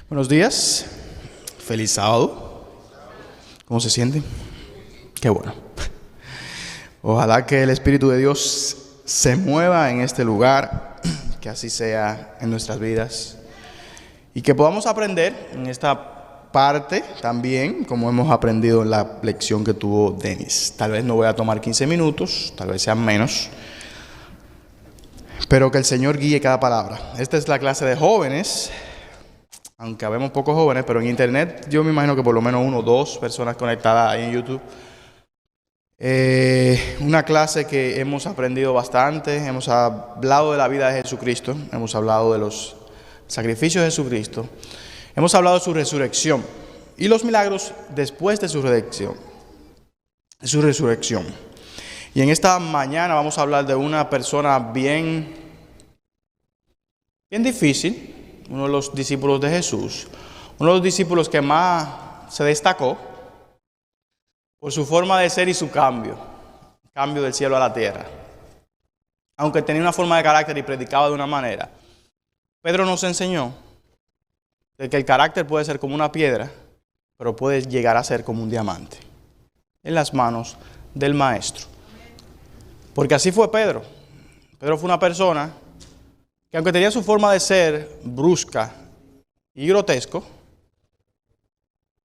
Buenos días, feliz sábado. ¿Cómo se sienten? Qué bueno. Ojalá que el Espíritu de Dios se mueva en este lugar, que así sea en nuestras vidas y que podamos aprender en esta parte también, como hemos aprendido en la lección que tuvo Denis. Tal vez no voy a tomar 15 minutos, tal vez sean menos, pero que el Señor guíe cada palabra. Esta es la clase de jóvenes. Aunque habemos pocos jóvenes, pero en internet yo me imagino que por lo menos 1 o 2 personas conectadas ahí en YouTube. Una clase que hemos aprendido bastante. Hemos hablado de la vida de Jesucristo. Hemos hablado de los sacrificios de Jesucristo. Hemos hablado de su resurrección y los milagros después de su resurrección. Y en esta mañana vamos a hablar de una persona bien difícil. Uno de los discípulos de Jesús, uno de los discípulos que más se destacó por su forma de ser y su cambio del cielo a la tierra. Aunque tenía una forma de carácter y predicaba de una manera, Pedro nos enseñó de que el carácter puede ser como una piedra, pero puede llegar a ser como un diamante en las manos del maestro. Porque así fue Pedro. Pedro fue una persona que aunque tenía su forma de ser brusca y grotesco,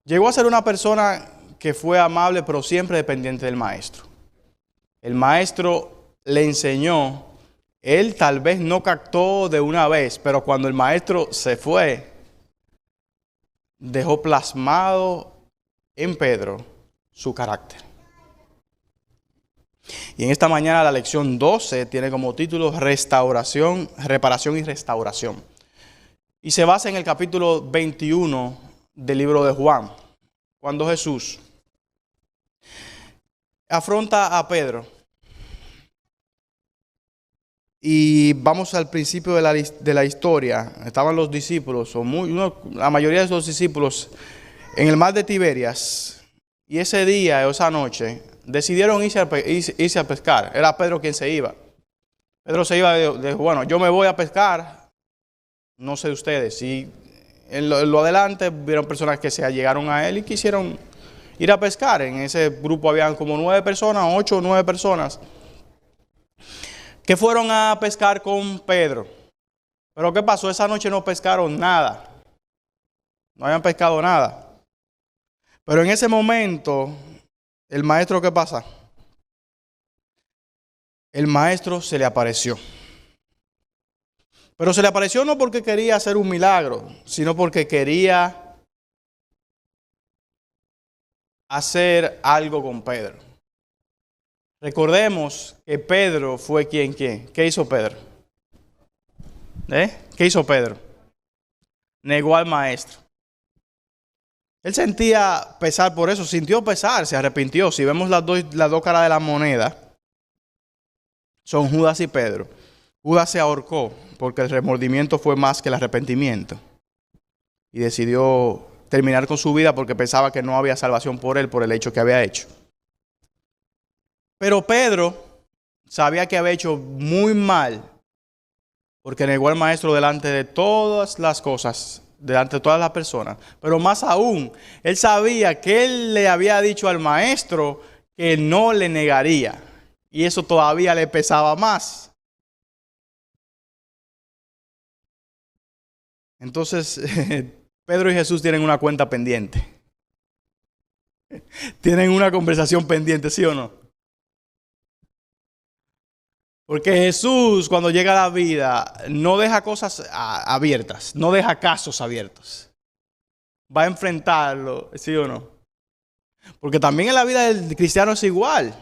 llegó a ser una persona que fue amable pero siempre dependiente del maestro. El maestro le enseñó, él tal vez no captó de una vez, pero cuando el maestro se fue, dejó plasmado en Pedro su carácter. Y en esta mañana la lección 12 tiene como título reparación y restauración. Y se basa en el capítulo 21 del libro de Juan, cuando Jesús afronta a Pedro. Y vamos al principio de la historia. Estaban los discípulos, la mayoría de los discípulos, en el mar de Tiberias. Y ese día o esa noche decidieron irse a pescar. Era Pedro quien se iba. Pedro se iba bueno, yo me voy a pescar. No sé ustedes. Y en lo adelante vieron personas que se allegaron a él y quisieron ir a pescar. En ese grupo habían como 9 personas, 8 o 9 personas, que fueron a pescar con Pedro. Pero ¿qué pasó? Esa noche no pescaron nada. No habían pescado nada. Pero en ese momento, el maestro, ¿qué pasa? El maestro se le apareció. Pero se le apareció no porque quería hacer un milagro, sino porque quería hacer algo con Pedro. Recordemos que Pedro fue ¿qué hizo Pedro? ¿Qué hizo Pedro? Negó al maestro. Él sentía pesar por eso, sintió pesar, se arrepintió. Si vemos las dos caras de la moneda, son Judas y Pedro. Judas se ahorcó porque el remordimiento fue más que el arrepentimiento. Y decidió terminar con su vida porque pensaba que no había salvación por él, por el hecho que había hecho. Pero Pedro sabía que había hecho muy mal porque negó al maestro delante de todas las cosas, delante de todas las personas. Pero más aún, él sabía que él le había dicho al maestro que no le negaría. Y eso todavía le pesaba más. Entonces, Pedro y Jesús tienen una cuenta pendiente. Tienen una conversación pendiente, ¿sí o no? Porque Jesús, cuando llega a la vida, no deja cosas abiertas, no deja casos abiertos. Va a enfrentarlo, ¿sí o no? Porque también en la vida del cristiano es igual.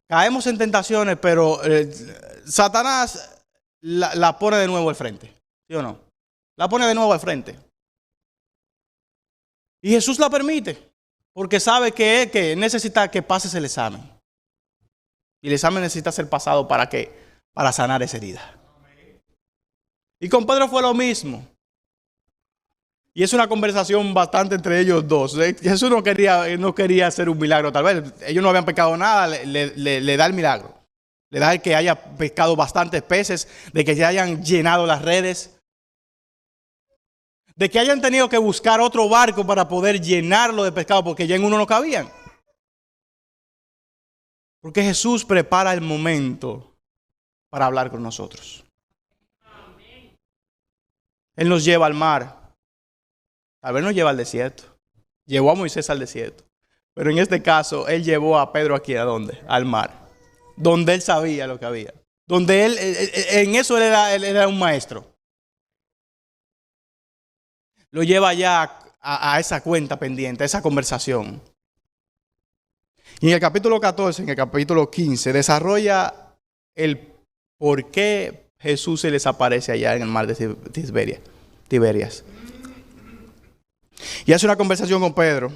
Caemos en tentaciones, pero Satanás la pone de nuevo al frente, ¿sí o no? La pone de nuevo al frente. Y Jesús la permite, porque sabe que necesita que pases el examen. Y el examen necesita ser pasado ¿para qué? Para sanar esa herida. Y con Pedro fue lo mismo. Y es una conversación bastante entre ellos dos. Jesús no quería hacer un milagro, tal vez. Ellos no habían pecado nada, le da el milagro. Le da el que haya pescado bastantes peces, de que se hayan llenado las redes. de que hayan tenido que buscar otro barco para poder llenarlo de pescado, porque ya en uno no cabían. Porque Jesús prepara el momento para hablar con nosotros. Él nos lleva al mar. Tal vez nos lleva al desierto. Llevó a Moisés al desierto. Pero en este caso, Él llevó a Pedro aquí, ¿a dónde? Al mar. Donde Él sabía lo que había. Donde Él, en eso él era un maestro. Lo lleva ya a esa cuenta pendiente, a esa conversación. Y en el capítulo 14, en el capítulo 15, desarrolla el por qué Jesús se les aparece allá en el mar de Tiberias. Y hace una conversación con Pedro.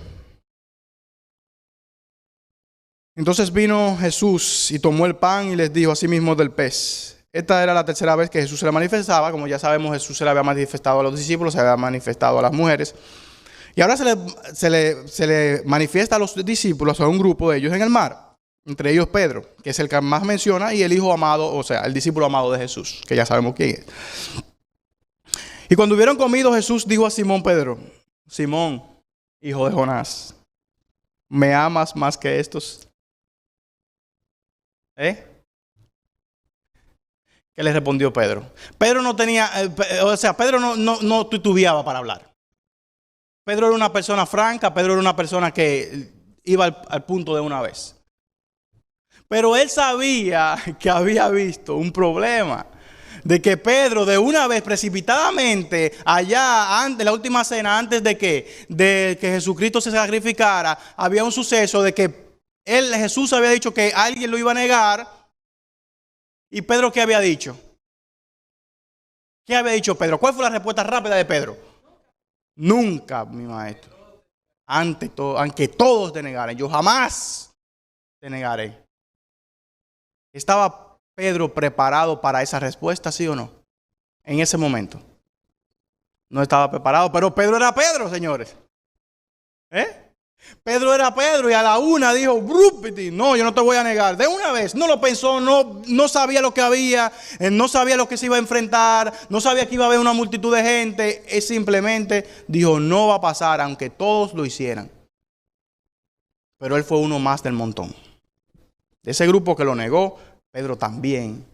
Entonces vino Jesús y tomó el pan y les dijo asimismo del pez. Esta era la tercera vez que Jesús se le manifestaba. Como ya sabemos, Jesús se le había manifestado a los discípulos, se le había manifestado a las mujeres. Y ahora se le manifiesta a los discípulos, a un grupo de ellos en el mar. Entre ellos Pedro, que es el que más menciona, y el hijo amado, o sea, el discípulo amado de Jesús, que ya sabemos quién es. Y cuando hubieron comido, Jesús dijo a Simón Pedro: Simón, hijo de Jonás, ¿me amas más que estos? ¿Qué le respondió Pedro? Pedro no tenía, Pedro no titubeaba para hablar. Pedro era una persona franca, Pedro era una persona que iba al punto de una vez. Pero él sabía que había visto un problema. De que Pedro de una vez precipitadamente allá antes, la última cena, antes de que Jesucristo se sacrificara, había un suceso de que Jesús había dicho que alguien lo iba a negar. ¿Y Pedro qué había dicho? ¿Qué había dicho Pedro? ¿Cuál fue la respuesta rápida de Pedro? Nunca, mi maestro. Aunque todos te negaren, yo jamás te negaré. ¿Estaba Pedro preparado para esa respuesta, sí o no? En ese momento. No estaba preparado, pero Pedro era Pedro, señores. Pedro era Pedro y a la una dijo: no, yo no te voy a negar. De una vez, no lo pensó, no sabía lo que había, no sabía lo que se iba a enfrentar, no sabía que iba a haber una multitud de gente. Él simplemente dijo: no va a pasar, aunque todos lo hicieran. Pero él fue uno más del montón. De ese grupo que lo negó, Pedro también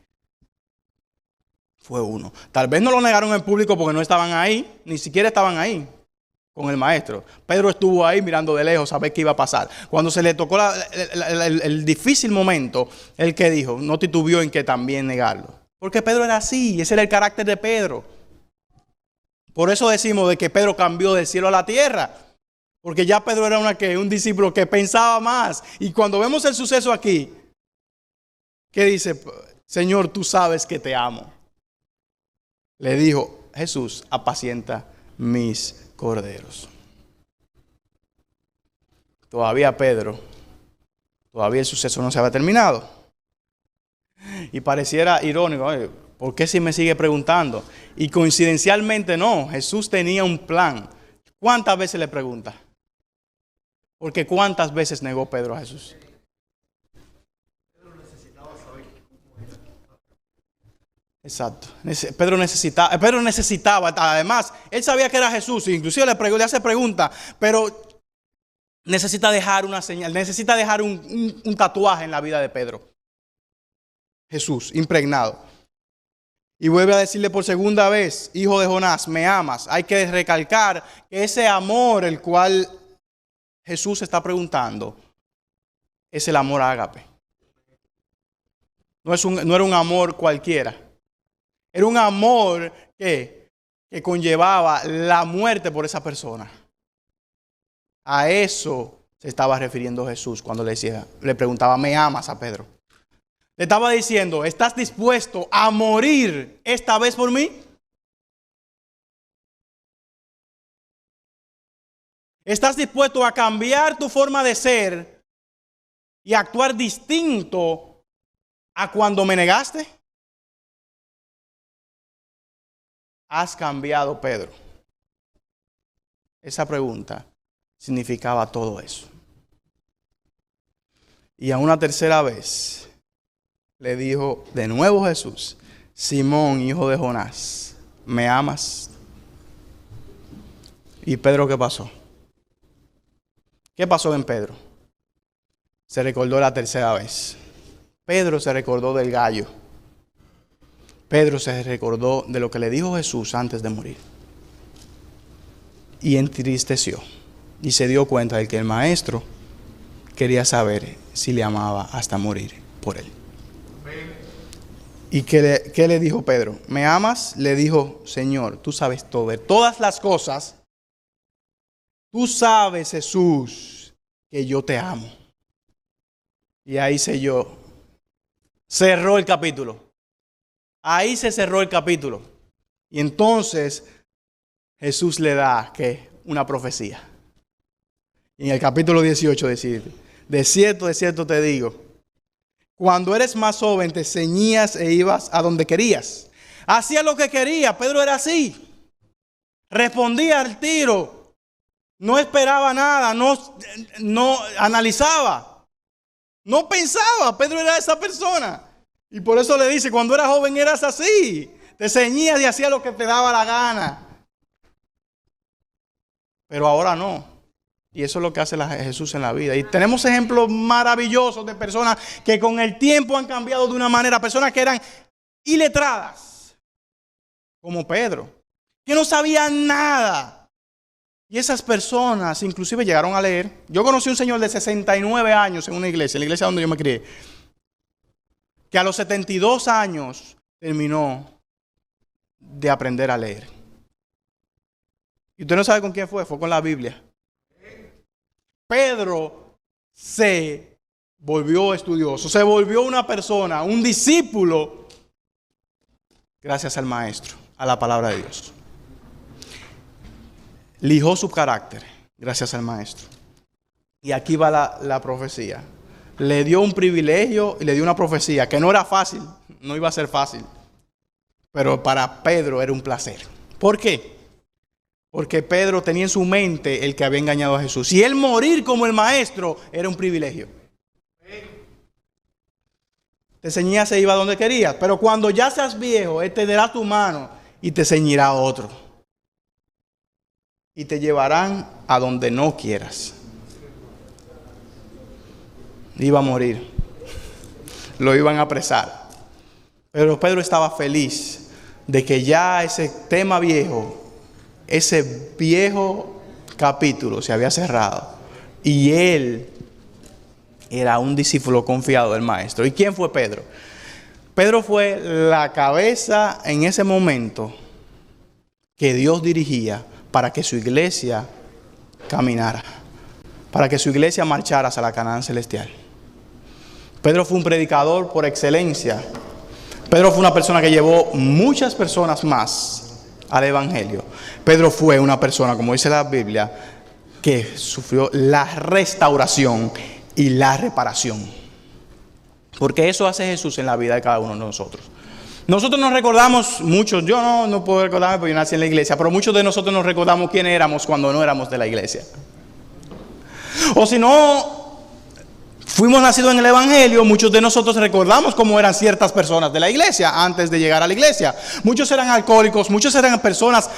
fue uno. Tal vez no lo negaron en público porque no estaban ahí, ni siquiera estaban ahí con el maestro. Pedro estuvo ahí mirando de lejos a ver qué iba a pasar. Cuando se le tocó el difícil momento, él que dijo, no titubeó en que también negarlo. Porque Pedro era así, ese era el carácter de Pedro. Por eso decimos de que Pedro cambió del cielo a la tierra. Porque ya Pedro era un discípulo que pensaba más. Y cuando vemos el suceso aquí, ¿qué dice? Señor, tú sabes que te amo. Le dijo Jesús: apacienta mis corderos. Todavía el suceso no se había terminado. Y pareciera irónico, ¿por qué si me sigue preguntando? Y coincidencialmente no, Jesús tenía un plan. ¿Cuántas veces le pregunta? Porque ¿cuántas veces negó Pedro a Jesús? Exacto. Pedro necesitaba, además, él sabía que era Jesús, inclusive le hace pregunta, pero necesita dejar una señal, necesita dejar un tatuaje en la vida de Pedro. Jesús, impregnado. Y vuelve a decirle por segunda vez: hijo de Jonás, ¿me amas? Hay que recalcar que ese amor el cual Jesús está preguntando es el amor ágape. No era un amor cualquiera. Era un amor que conllevaba la muerte por esa persona. A eso se estaba refiriendo Jesús cuando le preguntaba: ¿me amas? A Pedro. Le estaba diciendo: ¿estás dispuesto a morir esta vez por mí? ¿Estás dispuesto a cambiar tu forma de ser y actuar distinto a cuando me negaste? ¿Has cambiado, Pedro? Esa pregunta significaba todo eso. Y a una tercera vez le dijo de nuevo Jesús: Simón, hijo de Jonás, ¿me amas? ¿Y Pedro qué pasó? ¿Qué pasó en Pedro? Se recordó la tercera vez. Pedro se recordó del gallo. Pedro se recordó de lo que le dijo Jesús antes de morir. Y entristeció. Y se dio cuenta de que el maestro quería saber si le amaba hasta morir por él. ¿Y qué le dijo Pedro? ¿Me amas? Le dijo, Señor, tú sabes todo, de todas las cosas. Tú sabes, Jesús, que yo te amo. Y ahí cerró el capítulo. Ahí se cerró el capítulo. Y entonces Jesús le da, ¿qué? Una profecía. Y en el capítulo 18 decide, de cierto te digo, cuando eres más joven te ceñías e ibas a donde querías. Hacía lo que quería. Pedro era así. Respondía al tiro. No esperaba nada. No analizaba. No pensaba. Pedro era esa persona. Y por eso le dice, cuando eras joven eras así. Te ceñías y hacías lo que te daba la gana. Pero ahora no. Y eso es lo que hace Jesús en la vida. Y tenemos ejemplos maravillosos de personas que con el tiempo han cambiado de una manera. Personas que eran iletradas, como Pedro, que no sabían nada. Y esas personas inclusive llegaron a leer. Yo conocí a un señor de 69 años en una iglesia, en la iglesia donde yo me crié, que a los 72 años terminó de aprender a leer. Y usted no sabe con quién fue con la Biblia. Pedro se volvió estudioso, se volvió una persona, un discípulo, gracias al maestro, a la palabra de Dios. Lijó su carácter, gracias al maestro. Y aquí va la profecía. Le dio un privilegio y le dio una profecía que no era fácil, no iba a ser fácil. Pero para Pedro era un placer. ¿Por qué? Porque Pedro tenía en su mente el que había engañado a Jesús. Y él morir como el maestro era un privilegio. Te ceñías e iba donde querías. Pero cuando ya seas viejo, él te dará tu mano y te ceñirá a otro. Y te llevarán a donde no quieras. Iba a morir. Lo iban a apresar. Pero Pedro estaba feliz de que ya ese tema viejo, ese viejo capítulo se había cerrado. Y él era un discípulo confiado del maestro. ¿Y quién fue Pedro? Pedro fue la cabeza en ese momento que Dios dirigía para que su iglesia caminara, para que su iglesia marchara hacia la Canaán celestial. Pedro fue un predicador por excelencia. Pedro fue una persona que llevó muchas personas más al evangelio. Pedro fue una persona, como dice la Biblia, que sufrió la restauración y la reparación. Porque eso hace Jesús en la vida de cada uno de nosotros. Nosotros nos recordamos, muchos, yo no puedo recordarme porque yo nací en la iglesia, pero muchos de nosotros nos recordamos quién éramos cuando no éramos de la iglesia. O si no fuimos nacidos en el evangelio, muchos de nosotros recordamos cómo eran ciertas personas de la iglesia antes de llegar a la iglesia. Muchos eran alcohólicos, muchos eran personas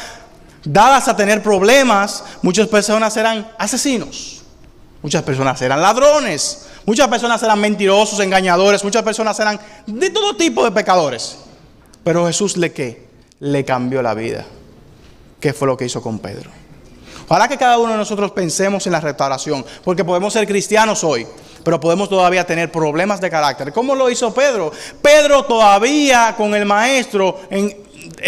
dadas a tener problemas, muchas personas eran asesinos, muchas personas eran ladrones, muchas personas eran mentirosos, engañadores, muchas personas eran de todo tipo de pecadores. Pero Jesús le cambió la vida. ¿Qué fue lo que hizo con Pedro? Ojalá que cada uno de nosotros pensemos en la restauración, porque podemos ser cristianos hoy, pero podemos todavía tener problemas de carácter. ¿Cómo lo hizo Pedro? Pedro todavía con el maestro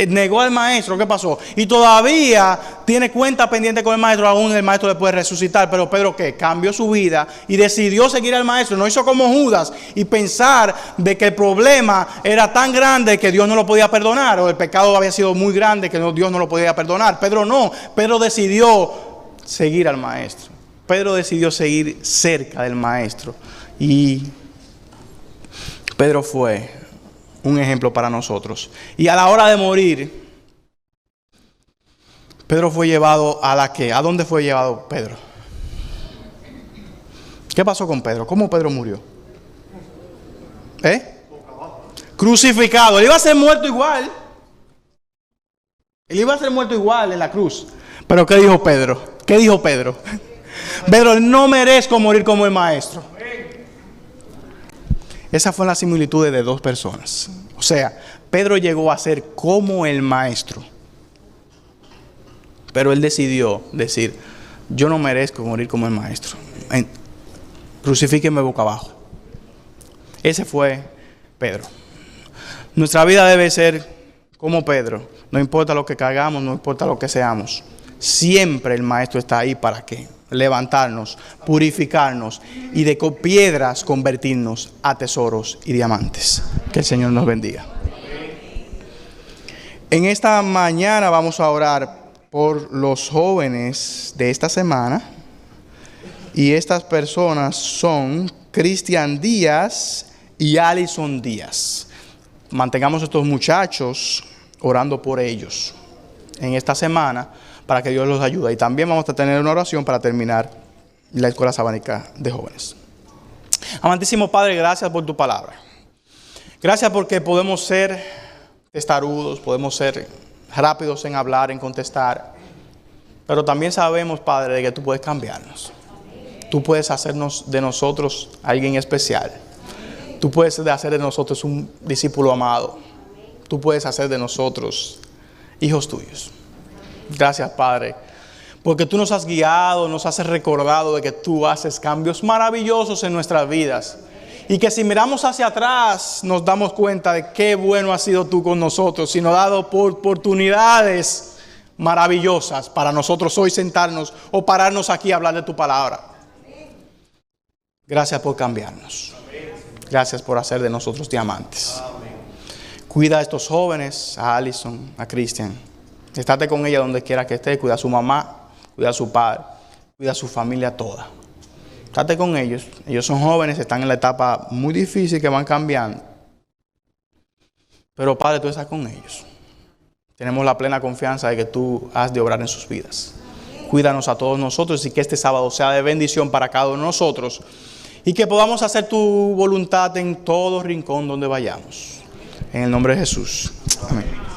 negó al maestro. ¿Qué pasó? Y todavía tiene cuenta pendiente con el maestro. Aún el maestro le puede resucitar. Pero Pedro, ¿qué? Cambió su vida y decidió seguir al maestro. No hizo como Judas y pensar de que el problema era tan grande que Dios no lo podía perdonar, o el pecado había sido muy grande que Dios no lo podía perdonar. Pedro no. Pedro decidió seguir al maestro. Pedro decidió seguir cerca del maestro. Y Pedro fue un ejemplo para nosotros. Y a la hora de morir, Pedro fue llevado a la que. ¿A dónde fue llevado Pedro? ¿Qué pasó con Pedro? ¿Cómo Pedro murió? Crucificado. Él iba a ser muerto igual. Él iba a ser muerto igual en la cruz. Pero ¿qué dijo Pedro? ¿Qué dijo Pedro? Pedro, no merezco morir como el maestro. Esa fue la similitud de dos personas. O sea, Pedro llegó a ser como el maestro. Pero él decidió decir, yo no merezco morir como el maestro. Crucifíquenme boca abajo. Ese fue Pedro. Nuestra vida debe ser como Pedro. No importa lo que cagamos, no importa lo que seamos. Siempre el maestro está ahí para qué. Levantarnos, purificarnos y de piedras convertirnos a tesoros y diamantes. Que el Señor nos bendiga. En esta mañana vamos a orar por los jóvenes de esta semana. Y estas personas son Cristian Díaz y Alison Díaz. Mantengamos a estos muchachos orando por ellos en esta semana para que Dios los ayude. Y también vamos a tener una oración para terminar la Escuela Sabática de Jóvenes. Amantísimo Padre, gracias por tu palabra. Gracias porque podemos ser testarudos, podemos ser rápidos en hablar, en contestar. Pero también sabemos, Padre, de que tú puedes cambiarnos. Tú puedes hacernos de nosotros alguien especial. Tú puedes hacer de nosotros un discípulo amado. Tú puedes hacer de nosotros hijos tuyos. Gracias, Padre, porque tú nos has guiado, nos has recordado de que tú haces cambios maravillosos en nuestras vidas. Y que si miramos hacia atrás nos damos cuenta de qué bueno has sido tú con nosotros y nos has dado oportunidades maravillosas para nosotros hoy sentarnos o pararnos aquí a hablar de tu palabra. Gracias por cambiarnos. Gracias por hacer de nosotros diamantes. Cuida a estos jóvenes, a Alison, a Cristian. Estate con ella donde quiera que esté. Cuida a su mamá, cuida a su padre, cuida a su familia toda. Estate con ellos. Ellos son jóvenes, están en la etapa muy difícil que van cambiando. Pero Padre, tú estás con ellos. Tenemos la plena confianza de que tú has de obrar en sus vidas. Cuídanos a todos nosotros y que este sábado sea de bendición para cada uno de nosotros. Y que podamos hacer tu voluntad en todo rincón donde vayamos. En el nombre de Jesús. Amén.